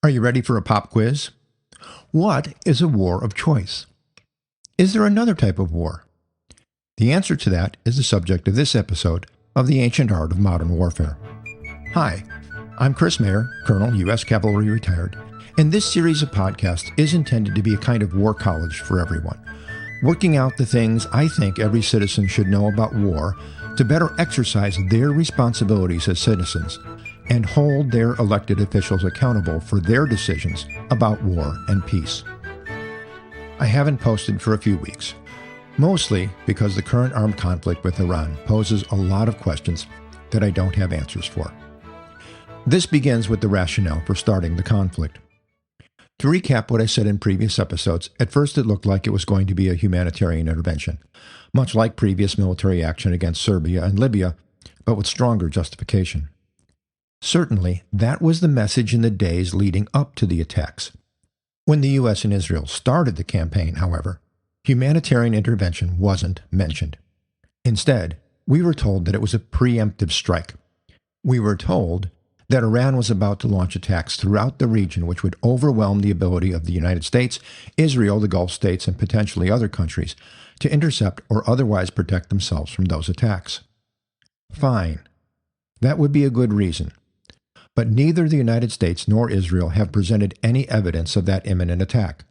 Are you ready for a pop quiz? What is a war of choice? Is there another type of war? The answer to that is the subject of this episode of The Ancient Art of Modern Warfare. Hi, I'm Chris Mayer, Colonel, U.S. Cavalry Retired, and this series of podcasts is intended to be a kind of war college for everyone, working out the things I think every citizen should know about war to better exercise their responsibilities as citizens and hold their elected officials accountable for their decisions about war and peace. I haven't posted for a few weeks, mostly because the current armed conflict with Iran poses a lot of questions that I don't have answers for. This begins with the rationale for starting the conflict. To recap what I said in previous episodes, at first it looked like it was going to be a humanitarian intervention, much like previous military action against Serbia and Libya, but with stronger justification. Certainly, that was the message in the days leading up to the attacks. When the U.S. and Israel started the campaign, however, humanitarian intervention wasn't mentioned. Instead, we were told that it was a preemptive strike. We were told that Iran was about to launch attacks throughout the region which would overwhelm the ability of the United States, Israel, the Gulf states, and potentially other countries to intercept or otherwise protect themselves from those attacks. Fine. That would be a good reason. But neither the United States nor Israel have presented any evidence of that imminent attack.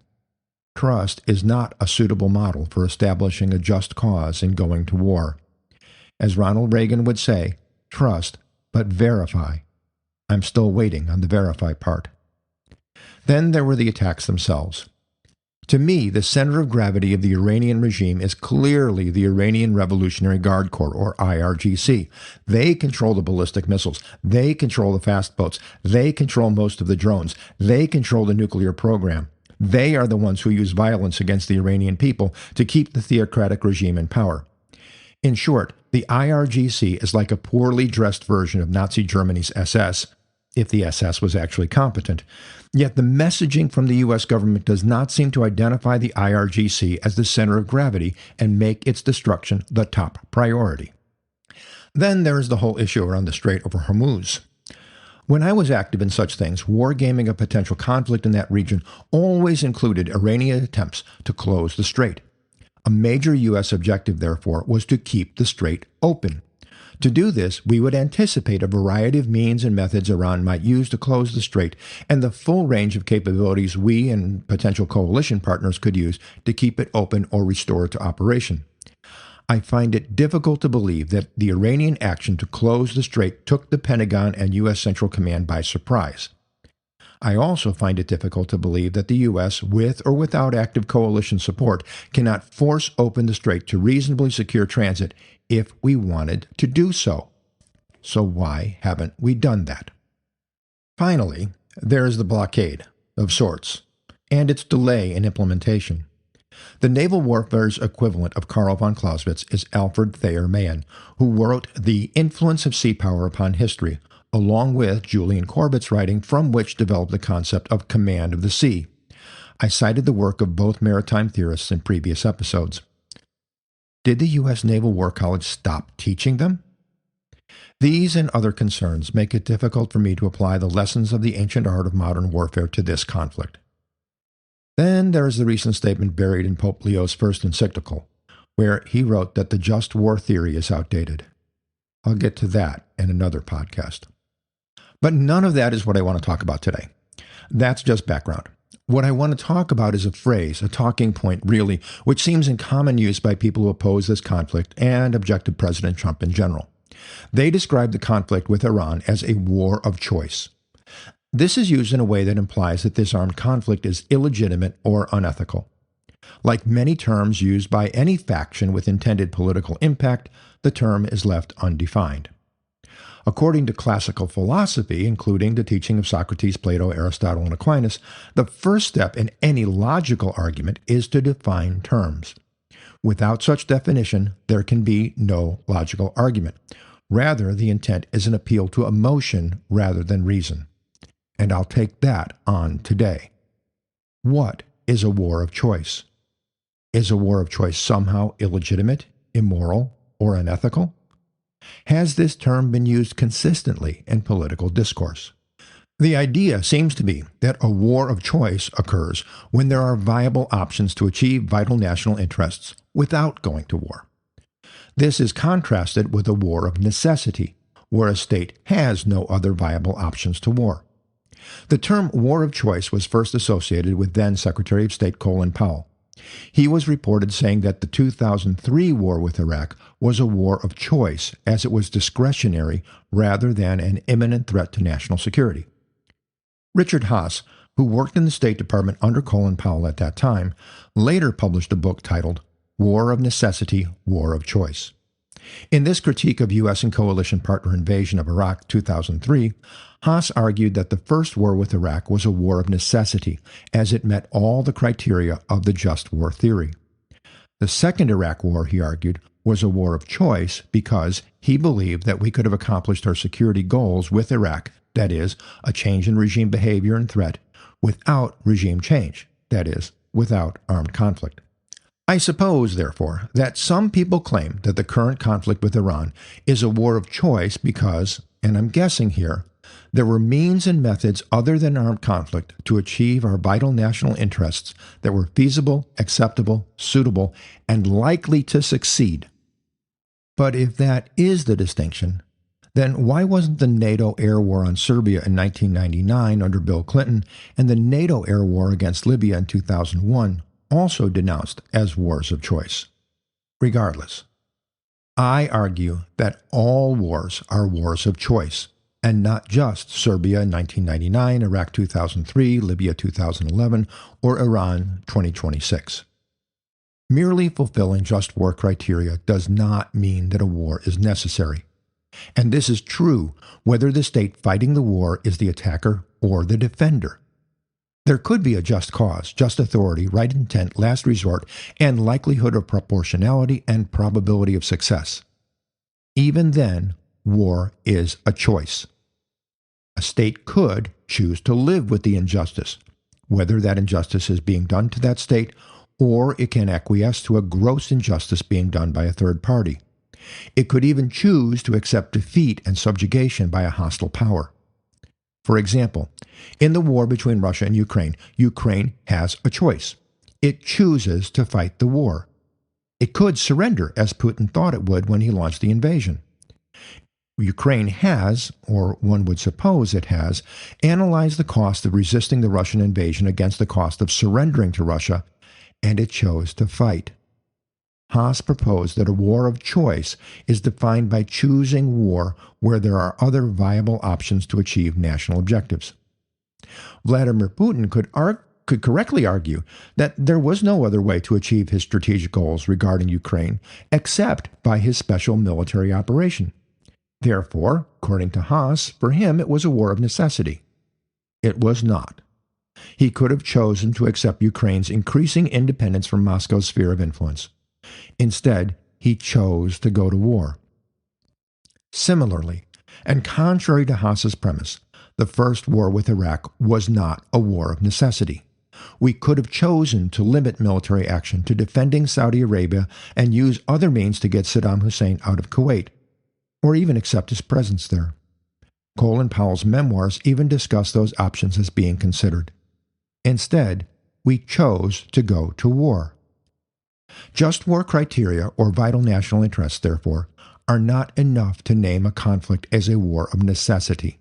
Trust is not a suitable model for establishing a just cause in going to war. As Ronald Reagan would say, trust, but verify. I'm still waiting on the verify part. Then there were the attacks themselves. To me, the center of gravity of the Iranian regime is clearly the Iranian Revolutionary Guard Corps, or IRGC. They control the ballistic missiles. They control the fast boats. They control most of the drones. They control the nuclear program. They are the ones who use violence against the Iranian people to keep the theocratic regime in power. In short, the IRGC is like a poorly dressed version of Nazi Germany's SS, if the SS was actually competent. Yet the messaging from the U.S. government does not seem to identify the IRGC as the center of gravity and make its destruction the top priority. Then there is the whole issue around the Strait over Hormuz. When I was active in such things, wargaming a potential conflict in that region always included Iranian attempts to close the strait. A major U.S. objective, therefore, was to keep the strait open. To do this, we would anticipate a variety of means and methods Iran might use to close the strait, and the full range of capabilities we and potential coalition partners could use to keep it open or restore it to operation. I find it difficult to believe that the Iranian action to close the strait took the Pentagon and U.S. Central Command by surprise. I also find it difficult to believe that the U.S., with or without active coalition support, cannot force open the strait to reasonably secure transit if we wanted to do so. So why haven't we done that? Finally, there is the blockade, of sorts, and its delay in implementation. The naval warfare's equivalent of Karl von Clausewitz is Alfred Thayer Mahan, who wrote The Influence of Sea Power Upon History, along with Julian Corbett's writing, from which developed the concept of command of the sea. I cited the work of both maritime theorists in previous episodes. Did the U.S. Naval War College stop teaching them? These and other concerns make it difficult for me to apply the lessons of the ancient art of modern warfare to this conflict. Then there is the recent statement buried in Pope Leo's first encyclical, where he wrote that the just war theory is outdated. I'll get to that in another podcast. But none of that is what I want to talk about today. That's just background. What I want to talk about is a phrase, a talking point, really, which seems in common use by people who oppose this conflict and object to President Trump in general. They describe the conflict with Iran as a war of choice. This is used in a way that implies that this armed conflict is illegitimate or unethical. Like many terms used by any faction with intended political impact, the term is left undefined. According to classical philosophy, including the teaching of Socrates, Plato, Aristotle, and Aquinas, the first step in any logical argument is to define terms. Without such definition, there can be no logical argument. Rather, the intent is an appeal to emotion rather than reason. And I'll take that on today. What is a war of choice? Is a war of choice somehow illegitimate, immoral, or unethical? Has this term been used consistently in political discourse? The idea seems to be that a war of choice occurs when there are viable options to achieve vital national interests without going to war. This is contrasted with a war of necessity, where a state has no other viable options to war. The term war of choice was first associated with then Secretary of State Colin Powell. He was reported saying that the 2003 war with Iraq was a war of choice, as it was discretionary rather than an imminent threat to national security. Richard Haass, who worked in the State Department under Colin Powell at that time, later published a book titled War of Necessity, War of Choice. In this critique of U.S. and coalition partner invasion of Iraq 2003, Haass argued that the first war with Iraq was a war of necessity, as it met all the criteria of the just war theory. The second Iraq war, he argued, was a war of choice because he believed that we could have accomplished our security goals with Iraq, that is, a change in regime behavior and threat, without regime change, that is, without armed conflict. I suppose, therefore, that some people claim that the current conflict with Iran is a war of choice because, and I'm guessing here, there were means and methods other than armed conflict to achieve our vital national interests that were feasible, acceptable, suitable, and likely to succeed. But if that is the distinction, then why wasn't the NATO air war on Serbia in 1999 under Bill Clinton and the NATO air war against Libya in 2001 also denounced as wars of choice? Regardless, I argue that all wars are wars of choice, and not just Serbia in 1999, Iraq 2003, Libya 2011, or Iran 2026. Merely fulfilling just war criteria does not mean that a war is necessary. And this is true whether the state fighting the war is the attacker or the defender. There could be a just cause, just authority, right intent, last resort, and likelihood of proportionality and probability of success. Even then, war is a choice. A state could choose to live with the injustice, whether that injustice is being done to that state or it can acquiesce to a gross injustice being done by a third party. It could even choose to accept defeat and subjugation by a hostile power. For example, in the war between Russia and Ukraine, Ukraine has a choice. It chooses to fight the war. It could surrender, as Putin thought it would when he launched the invasion. Ukraine has, or one would suppose it has, analyzed the cost of resisting the Russian invasion against the cost of surrendering to Russia, and it chose to fight. Haass proposed that a war of choice is defined by choosing war where there are other viable options to achieve national objectives. Vladimir Putin could correctly argue that there was no other way to achieve his strategic goals regarding Ukraine except by his special military operation. Therefore, according to Haass, for him it was a war of necessity. It was not. He could have chosen to accept Ukraine's increasing independence from Moscow's sphere of influence. Instead, he chose to go to war. Similarly, and contrary to Haass's premise, the first war with Iraq was not a war of necessity. We could have chosen to limit military action to defending Saudi Arabia and use other means to get Saddam Hussein out of Kuwait, or even accept his presence there. Colin Powell's memoirs even discuss those options as being considered. Instead, we chose to go to war. Just war criteria or vital national interests, therefore, are not enough to name a conflict as a war of necessity.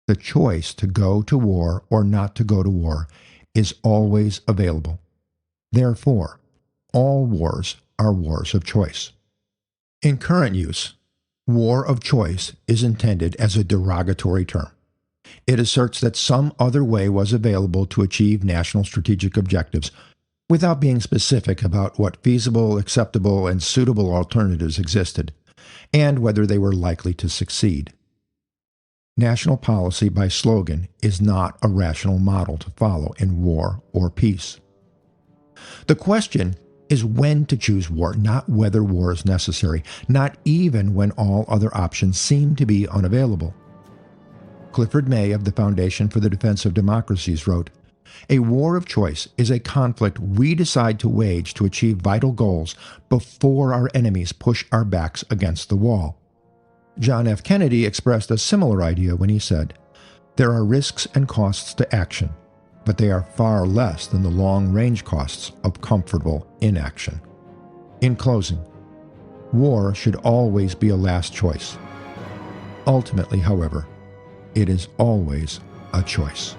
The choice to go to war or not to go to war is always available. Therefore, all wars are wars of choice. In current use, war of choice is intended as a derogatory term. It asserts that some other way was available to achieve national strategic objectives without being specific about what feasible, acceptable, and suitable alternatives existed, and whether they were likely to succeed. National policy by slogan is not a rational model to follow in war or peace. The question is when to choose war, not whether war is necessary, not even when all other options seem to be unavailable. Clifford May of the Foundation for the Defense of Democracies wrote, "A war of choice is a conflict we decide to wage to achieve vital goals before our enemies push our backs against the wall." John F. Kennedy expressed a similar idea when he said, There are risks and costs to action, but they are far less than the long-range costs of comfortable inaction. In closing, war should always be a last choice. Ultimately, however, it is always a choice.